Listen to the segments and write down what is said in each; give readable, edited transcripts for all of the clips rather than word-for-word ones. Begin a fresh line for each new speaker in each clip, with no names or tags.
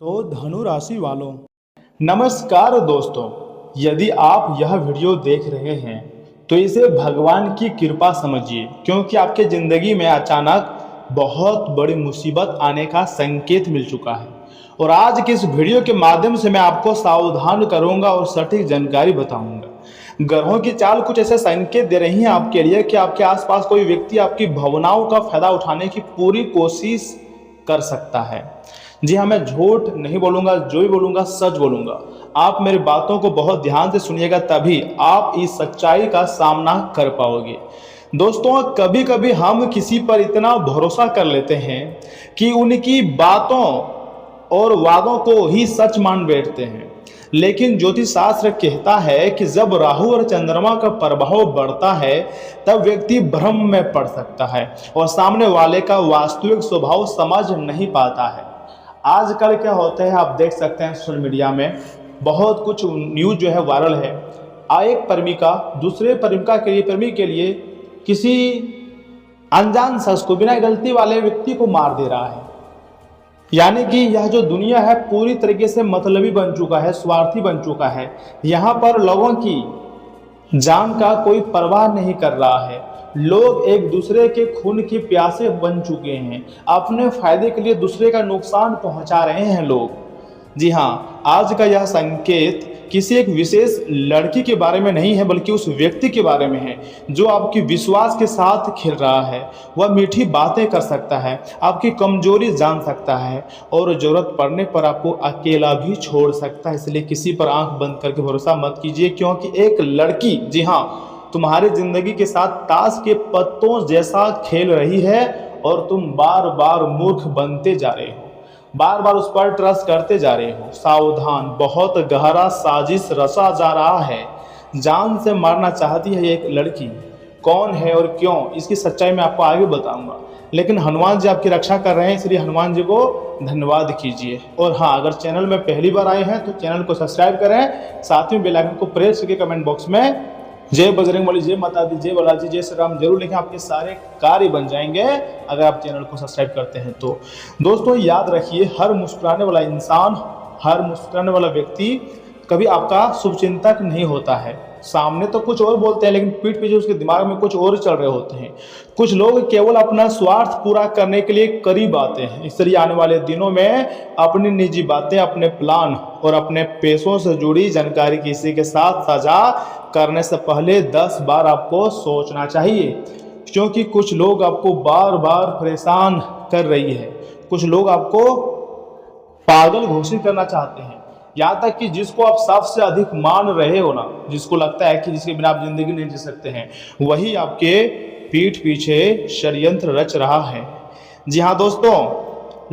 तो धनु राशि वालों, नमस्कार दोस्तों। यदि आप यह वीडियो देख रहे हैं तो इसे भगवान की कृपा समझिए, क्योंकि आपके ज़िंदगी में अचानक बहुत बड़ी मुसीबत आने का संकेत मिल चुका है। और आज के इस वीडियो के माध्यम से मैं आपको सावधान करूंगा और सटीक जानकारी बताऊंगा। ग्रहों की चाल कुछ ऐसे संकेत दे रही हैं आपके लिए कि आपके आसपास कोई व्यक्ति आपकी भावनाओं का फायदा उठाने की पूरी कोशिश कर सकता है। जी हाँ, मैं झूठ नहीं बोलूंगा, जो भी बोलूंगा सच बोलूंगा। आप मेरी बातों को बहुत ध्यान से सुनिएगा, तभी आप इस सच्चाई का सामना कर पाओगे। दोस्तों, कभी कभी हम किसी पर इतना भरोसा कर लेते हैं कि उनकी बातों और वादों को ही सच मान बैठते हैं। लेकिन ज्योतिष शास्त्र कहता है कि जब राहु और चंद्रमा का प्रभाव बढ़ता है तब व्यक्ति भ्रम में पड़ सकता है और सामने वाले का वास्तविक स्वभाव समझ नहीं पाता है। आजकल क्या होता है, आप देख सकते हैं सोशल मीडिया में बहुत कुछ न्यूज़ जो है वायरल है। एक प्रेमिका दूसरे प्रेमी के लिए किसी अनजान शख्स को बिना गलती वाले व्यक्ति को मार दे रहा है। यानी कि यह जो दुनिया है पूरी तरीके से मतलबी बन चुका है, स्वार्थी बन चुका है। यहाँ पर लोगों की जान का कोई परवाह नहीं कर रहा है। लोग एक दूसरे के खून की प्यासे बन चुके हैं। अपने फायदे के लिए दूसरे का नुकसान पहुंचा रहे हैं लोग। जी हाँ, आज का यह संकेत किसी एक विशेष लड़की के बारे में नहीं है, बल्कि उस व्यक्ति के बारे में है जो आपकी विश्वास के साथ खेल रहा है। वह मीठी बातें कर सकता है, आपकी कमजोरी जान सकता है और ज़रूरत पड़ने पर आपको अकेला भी छोड़ सकता है। इसलिए किसी पर आंख बंद करके भरोसा मत कीजिए, क्योंकि एक लड़की, जी हाँ, तुम्हारी जिंदगी के साथ ताश के पत्तों जैसा खेल रही है और तुम बार बार मूर्ख बनते जा रहे हो, बार बार उस पर ट्रस्ट करते जा रहे हो। सावधान, बहुत गहरा साजिश रचा जा रहा है। जान से मारना चाहती है एक लड़की। कौन है और क्यों, इसकी सच्चाई मैं आपको आगे बताऊंगा। लेकिन हनुमान जी आपकी रक्षा कर रहे हैं, इसलिए हनुमान जी को धन्यवाद कीजिए। और हाँ, अगर चैनल में पहली बार आए हैं तो चैनल को सब्सक्राइब करें, साथ में बेल आइकन को प्रेस करके कमेंट बॉक्स में जय बजरंगबली, जय माता दी, जय बालाजी, जय श्री राम जरूर लिखें। आपके सारे कार्य बन जाएंगे अगर आप चैनल को सब्सक्राइब करते हैं तो। दोस्तों, याद रखिए, हर मुस्कुराने वाला इंसान, हर मुस्कुराने वाला व्यक्ति कभी आपका शुभचिंतक नहीं होता है। सामने तो कुछ और बोलते हैं, लेकिन पीठ पीछे उसके दिमाग में कुछ और चल रहे होते हैं। कुछ लोग केवल अपना स्वार्थ पूरा करने के लिए करीब आते हैं। इसलिए आने वाले दिनों में अपनी निजी बातें, अपने प्लान और अपने पैसों से जुड़ी जानकारी किसी के साथ साझा करने से पहले 10 बार आपको सोचना चाहिए, क्योंकि कुछ लोग आपको बार बार परेशान कर रही है। कुछ लोग आपको पागल घोषित करना चाहते हैं। यहाँ तक कि जिसको आप सबसे अधिक मान रहे हो ना, जिसको लगता है कि जिसके बिना आप जिंदगी नहीं जी सकते हैं, वही आपके पीठ पीछे षड्यंत्र रच रहा है। जी हाँ दोस्तों,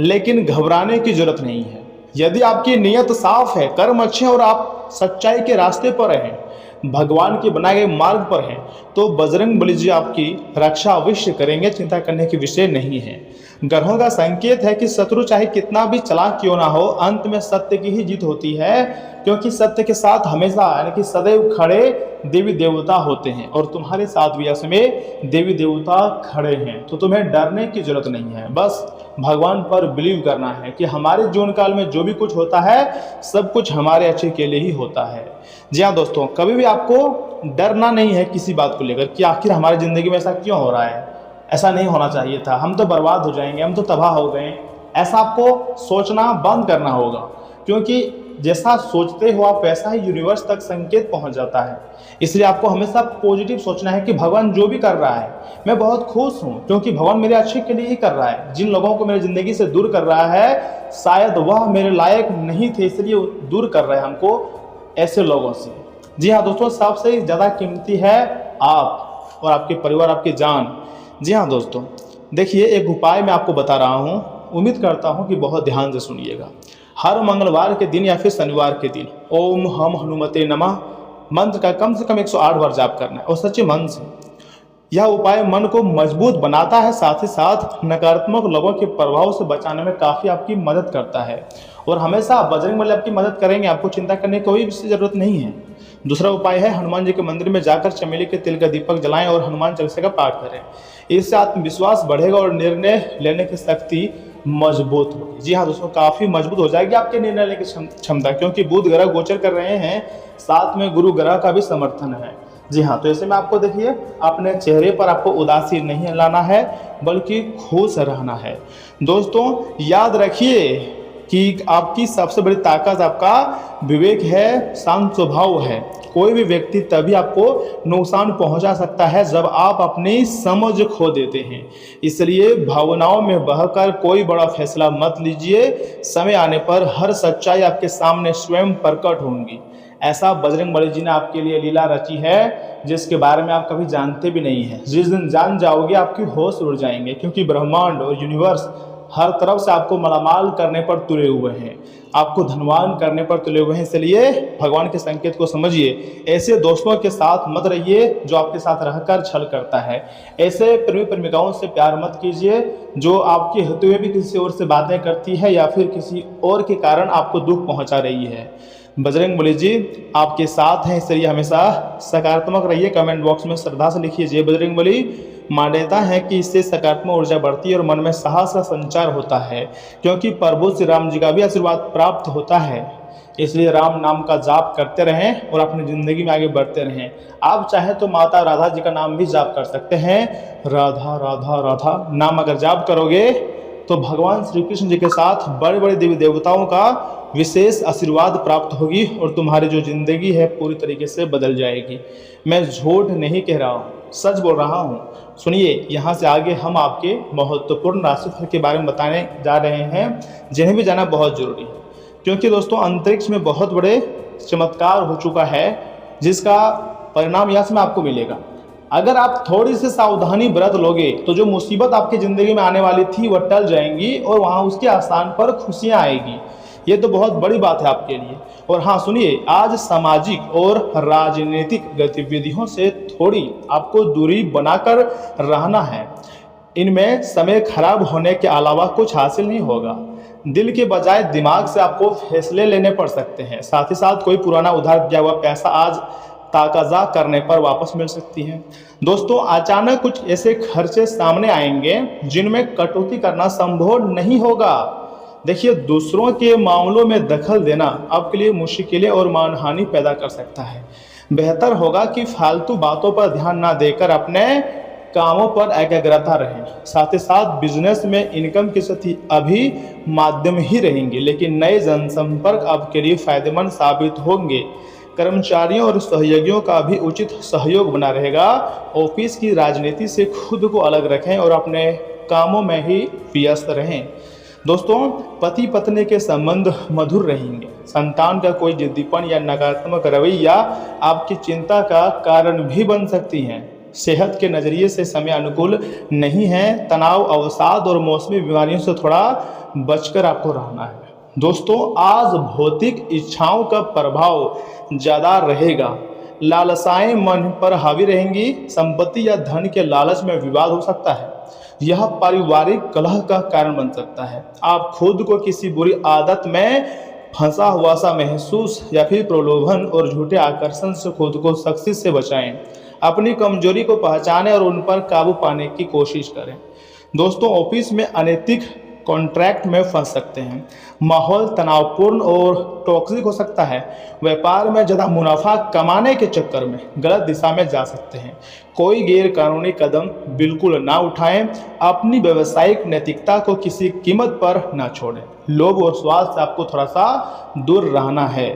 लेकिन घबराने की जरूरत नहीं है। यदि आपकी नीयत साफ है, कर्म अच्छे और आप सच्चाई के रास्ते पर हैं, भगवान के बनाए गए मार्ग पर हैं, तो बजरंगबली जी आपकी रक्षा अवश्य करेंगे। चिंता करने के विषय नहीं है। ग्रहों का संकेत है कि शत्रु चाहे कितना भी चालाक क्यों ना हो, अंत में सत्य की ही जीत होती है, क्योंकि सत्य के साथ हमेशा यानी कि सदैव खड़े देवी देवता होते हैं। और तुम्हारे साथ भी इसमें देवी देवता खड़े हैं, तो तुम्हें डरने की जरूरत नहीं है। बस भगवान पर बिलीव करना है कि हमारे जीवन काल में जो भी कुछ होता है सब कुछ हमारे अच्छे के लिए ही होता है। जी हाँ दोस्तों, कभी भी आपको डरना नहीं है किसी बात को लेकर कि आखिर हमारी ज़िंदगी में ऐसा क्यों हो रहा है, ऐसा नहीं होना चाहिए था, हम तो बर्बाद हो जाएंगे, हम तो तबाह हो गए। ऐसा आपको सोचना बंद करना होगा, क्योंकि जैसा सोचते हो आप वैसा ही यूनिवर्स तक संकेत पहुंच जाता है। इसलिए आपको हमेशा पॉजिटिव सोचना है कि भगवान जो भी कर रहा है मैं बहुत खुश हूँ, क्योंकि भगवान मेरे अच्छे के लिए ही कर रहा है। जिन लोगों को मेरी ज़िंदगी से दूर कर रहा है शायद वह मेरे लायक नहीं थे, इसलिए दूर कर रहे हैं हमको ऐसे लोगों से। जी हाँ दोस्तों, सबसे ज़्यादा कीमती है आप और आपके परिवार, आपकी जान। जी हाँ दोस्तों, देखिए, एक उपाय मैं आपको बता रहा हूँ, उम्मीद करता हूँ कि बहुत ध्यान से सुनिएगा। हर मंगलवार के दिन या फिर शनिवार के दिन ओम हम हनुमते नमः मंत्र का कम से कम 108 बार जाप करना है, और सच्चे मन से। यह उपाय मन को मजबूत बनाता है, साथ ही साथ नकारात्मक लोगों के प्रभाव से बचाने में काफ़ी आपकी मदद करता है। और हमेशा बजरंगबली आपकी मदद करेंगे, आपको चिंता करने की कोई ज़रूरत नहीं है। दूसरा उपाय है, हनुमान जी के मंदिर में जाकर चमेली के तिल का दीपक जलाएं और हनुमान चालीसा का पाठ करें। इससे आत्मविश्वास बढ़ेगा और निर्णय लेने की शक्ति मजबूत होगी। जी हाँ दोस्तों, काफ़ी मजबूत हो जाएगी आपके निर्णय लेने की क्षमता, क्योंकि बुध ग्रह गोचर कर रहे हैं, साथ में गुरु ग्रह का भी समर्थन है। जी हाँ, तो ऐसे में आपको देखिए अपने चेहरे पर आपको उदासी नहीं लाना है, बल्कि खुश रहना है। दोस्तों याद रखिए कि आपकी सबसे बड़ी ताकत आपका विवेक है, शांत स्वभाव है। कोई भी व्यक्ति तभी आपको नुकसान पहुंचा सकता है जब आप अपनी समझ खो देते हैं। इसलिए भावनाओं में बहकर कोई बड़ा फैसला मत लीजिए। समय आने पर हर सच्चाई आपके सामने स्वयं प्रकट होंगी। ऐसा बजरंगबली जी ने आपके लिए लीला रची है जिसके बारे में आप कभी जानते भी नहीं हैं। जिस दिन जान जाओगे आपकी होश उड़ जाएंगे, क्योंकि ब्रह्मांड और यूनिवर्स हर तरफ से आपको मालामाल करने पर तुले हुए हैं, आपको धनवान करने पर तुले हुए हैं। इसलिए भगवान के संकेत को समझिए। ऐसे दोस्तों के साथ मत रहिए जो आपके साथ रहकर छल करता है। ऐसे प्रेमी प्रेमिकाओं से प्यार मत कीजिए जो आपके होते हुए भी किसी और से बातें करती है या फिर किसी और के कारण आपको दुख पहुंचा रही है। बजरंगबली जी आपके साथ हैं, इसलिए हमेशा सकारात्मक रहिए। कमेंट बॉक्स में श्रद्धा से लिखिए जय बजरंगबली। मान्यता है कि इससे सकारात्मक ऊर्जा बढ़ती है और मन में साहस का संचार होता है, क्योंकि प्रभु श्री राम जी का भी आशीर्वाद प्राप्त होता है। इसलिए राम नाम का जाप करते रहें और अपनी ज़िंदगी में आगे बढ़ते रहें। आप चाहें तो माता राधा जी का नाम भी जाप कर सकते हैं। राधा राधा राधा नाम अगर जाप करोगे तो भगवान श्री कृष्ण जी के साथ बड़े बड़े देवी देवताओं का विशेष आशीर्वाद प्राप्त होगी और तुम्हारी जो ज़िंदगी है पूरी तरीके से बदल जाएगी। मैं झूठ नहीं कह रहा हूँ, सच बोल रहा हूँ। सुनिए, यहाँ से आगे हम आपके महत्वपूर्ण राशिफल के बारे में बताने जा रहे हैं, जिन्हें भी जाना बहुत जरूरी है, क्योंकि दोस्तों अंतरिक्ष में बहुत बड़े चमत्कार हो चुका है जिसका परिणाम यहाँ से आपको मिलेगा। अगर आप थोड़ी सी सावधानी बरत लोगे तो जो मुसीबत आपकी ज़िंदगी में आने वाली थी वह टल जाएंगी और वहाँ उसके स्थान पर खुशियाँ आएगी। ये तो बहुत बड़ी बात है आपके लिए। और हाँ सुनिए, आज सामाजिक और राजनीतिक गतिविधियों से थोड़ी आपको दूरी बनाकर रहना है। इनमें समय खराब होने के अलावा कुछ हासिल नहीं होगा। दिल के बजाय दिमाग से आपको फैसले लेने पड़ सकते हैं। साथ ही साथ कोई पुराना उधार दिया हुआ पैसा आज ताक़ाज़ा करने पर वापस मिल सकती है। दोस्तों अचानक कुछ ऐसे खर्चे सामने आएंगे जिनमें कटौती करना संभव नहीं होगा। देखिए, दूसरों के मामलों में दखल देना आपके लिए मुश्किलें और मानहानि पैदा कर सकता है। बेहतर होगा कि फालतू बातों पर ध्यान ना देकर अपने कामों पर एकाग्रता रहें। साथ ही साथ बिजनेस में इनकम की स्थिति अभी माध्यम ही रहेंगे, लेकिन नए जनसंपर्क आपके लिए फायदेमंद साबित होंगे। कर्मचारियों और सहयोगियों का भी उचित सहयोग बना रहेगा। ऑफिस की राजनीति से खुद को अलग रखें और अपने कामों में ही व्यस्त रहें। दोस्तों पति पत्नी के संबंध मधुर रहेंगे। संतान का कोई जिद्दीपन या नकारात्मक रवैया आपकी चिंता का कारण भी बन सकती हैं। सेहत के नज़रिए से समय अनुकूल नहीं है। तनाव, अवसाद और मौसमी बीमारियों से थोड़ा बचकर आपको रहना है। दोस्तों आज भौतिक इच्छाओं का प्रभाव ज़्यादा रहेगा। लालसाएं मन पर हावी रहेंगी। संपत्ति या धन के लालच में विवाद हो सकता है। यह पारिवारिक कलह का कारण बन सकता है। आप खुद को किसी बुरी आदत में फंसा हुआ सा महसूस या फिर प्रलोभन और झूठे आकर्षण से खुद को सख्ती से बचाएं। अपनी कमजोरी को पहचानें और उन पर काबू पाने की कोशिश करें। दोस्तों ऑफिस में अनैतिक कॉन्ट्रैक्ट में फंस सकते हैं। माहौल तनावपूर्ण और टॉक्सिक हो सकता है। व्यापार में ज़्यादा मुनाफा कमाने के चक्कर में गलत दिशा में जा सकते हैं। कोई गैर कानूनी कदम बिल्कुल ना उठाएं। अपनी व्यावसायिक नैतिकता को किसी कीमत पर ना छोड़ें। लोभ और स्वाद से आपको थोड़ा सा दूर रहना है।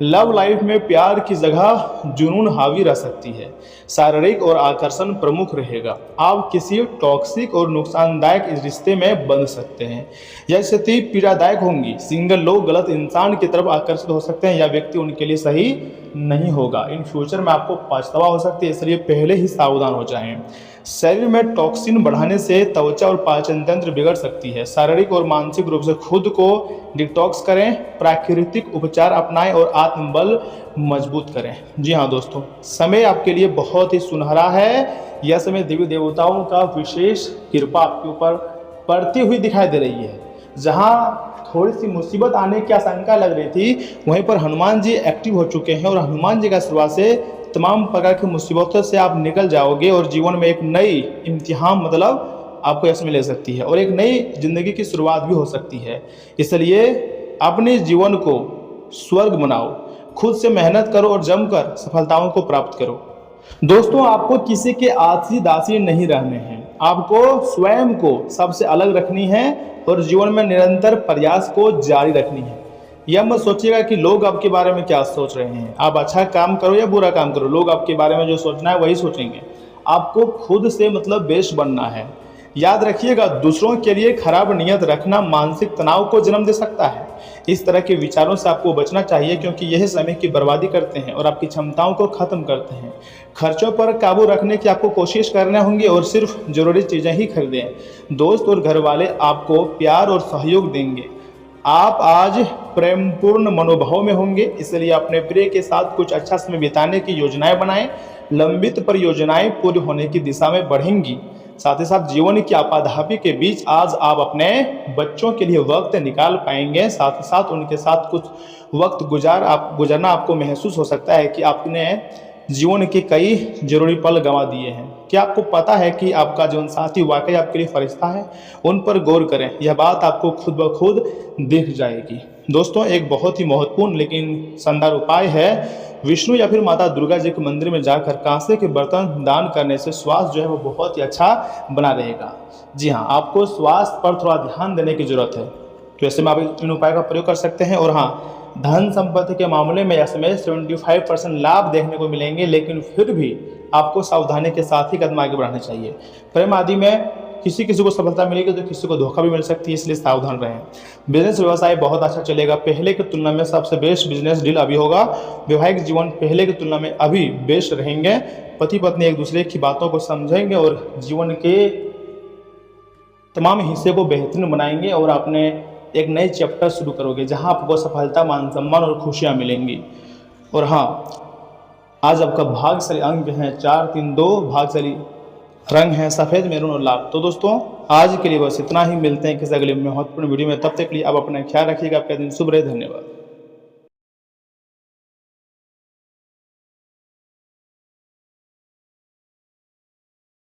लव लाइफ में प्यार की जगह जुनून हावी रह सकती है। शारीरिक और आकर्षण प्रमुख रहेगा। आप किसी टॉक्सिक और नुकसानदायक रिश्ते में बंध सकते हैं। यह स्थिति पीड़ादायक होंगी। सिंगल लोग गलत इंसान की तरफ आकर्षित हो सकते हैं या व्यक्ति उनके लिए सही नहीं होगा। इन फ्यूचर में आपको पछतावा हो सकती है, इसलिए पहले ही सावधान हो जाएं। शरीर में टॉक्सिन बढ़ाने से त्वचा और पाचन तंत्र बिगड़ सकती है। शारीरिक और मानसिक रूप से खुद को डिटॉक्स करें। प्राकृतिक उपचार अपनाएं और आत्मबल मजबूत करें। जी हाँ दोस्तों, समय आपके लिए बहुत ही सुनहरा है। यह समय देवी देवताओं का विशेष कृपा आपके ऊपर पड़ती हुई दिखाई दे रही है। जहाँ थोड़ी सी मुसीबत आने की आशंका लग रही थी, वहीं पर हनुमान जी एक्टिव हो चुके हैं और हनुमान जी का आशीर्वाद से तमाम प्रकार की मुसीबतों से आप निकल जाओगे और जीवन में एक नई इम्तिहान मतलब आपको इसमें ले सकती है और एक नई जिंदगी की शुरुआत भी हो सकती है। इसलिए अपने जीवन को स्वर्ग बनाओ, खुद से मेहनत करो और जमकर सफलताओं को प्राप्त करो। दोस्तों, आपको किसी के आसी दासी नहीं रहने हैं, आपको स्वयं को सबसे अलग रखनी है और जीवन में निरंतर प्रयास को जारी रखनी है। यह मत सोचिएगा कि लोग आपके बारे में क्या सोच रहे हैं। आप अच्छा काम करो या बुरा काम करो, लोग आपके बारे में जो सोचना है वही सोचेंगे। आपको खुद से मतलब बेस्ट बनना है। याद रखिएगा, दूसरों के लिए खराब नियत रखना मानसिक तनाव को जन्म दे सकता है। इस तरह के विचारों से आपको बचना चाहिए, क्योंकि यह समय की बर्बादी करते हैं और आपकी क्षमताओं को खत्म करते हैं। खर्चों पर काबू रखने की आपको कोशिश करने होंगी और सिर्फ जरूरी चीज़ें ही खरीदें। दोस्त और घर वाले आपको प्यार और सहयोग देंगे। आप आज प्रेमपूर्ण मनोभाव में होंगे, इसलिए अपने प्रिय के साथ कुछ अच्छा समय बिताने की योजनाएं बनाएं। लंबित परियोजनाएं पूरी होने की दिशा में बढ़ेंगी। साथ ही साथ जीवन की आपाधापी के बीच आज आप अपने बच्चों के लिए वक्त निकाल पाएंगे। साथ ही साथ उनके साथ कुछ वक्त गुजारना आपको महसूस हो सकता है कि आपने जीवन के कई जरूरी पल गंवा दिए हैं। क्या आपको पता है कि आपका जीवन साथी वाकई आपके लिए फरिश्ता है? उन पर गौर करें, यह बात आपको खुद ब खुद दिख जाएगी। दोस्तों, एक बहुत ही महत्वपूर्ण लेकिन शानदार उपाय है, विष्णु या फिर माता दुर्गा जी के मंदिर में जाकर कांसे के बर्तन दान करने से स्वास्थ्य जो है वो बहुत ही अच्छा बना रहेगा। जी हाँ, आपको स्वास्थ्य पर थोड़ा ध्यान देने की जरूरत है, तो ऐसे में आप इन उपाय का प्रयोग कर सकते हैं। और हाँ, धन संपत्ति के मामले में इसमें 75% लाभ देखने को मिलेंगे, लेकिन फिर भी आपको सावधानी के साथ ही कदम आगे बढ़ाने चाहिए। प्रेम आदि में किसी को सफलता मिलेगी तो किसी को धोखा भी मिल सकती है, इसलिए सावधान रहें। बिजनेस व्यवसाय बहुत अच्छा चलेगा, पहले की तुलना में सबसे बेस्ट बिजनेस डील अभी होगा। वैवाहिक जीवन पहले की तुलना में अभी बेस्ट रहेंगे। पति पत्नी एक दूसरे की बातों को समझेंगे और जीवन के तमाम हिस्से को बेहतरीन बनाएंगे और अपने एक नए चैप्टर शुरू करोगे जहां आपको सफलता, मान सम्मान और खुशियां मिलेंगी। और हाँ, आज आपका भाग्यशाली अंक है 4, 3, 2, भाग्यशाली रंग है सफ़ेद, मैरून और लाल। तो दोस्तों, आज के लिए बस इतना ही। मिलते हैं किसी अगले महत्वपूर्ण वीडियो में, तब तक के लिए आप अपना ख्याल रखिएगा। आपका दिन शुभ रहे। धन्यवाद।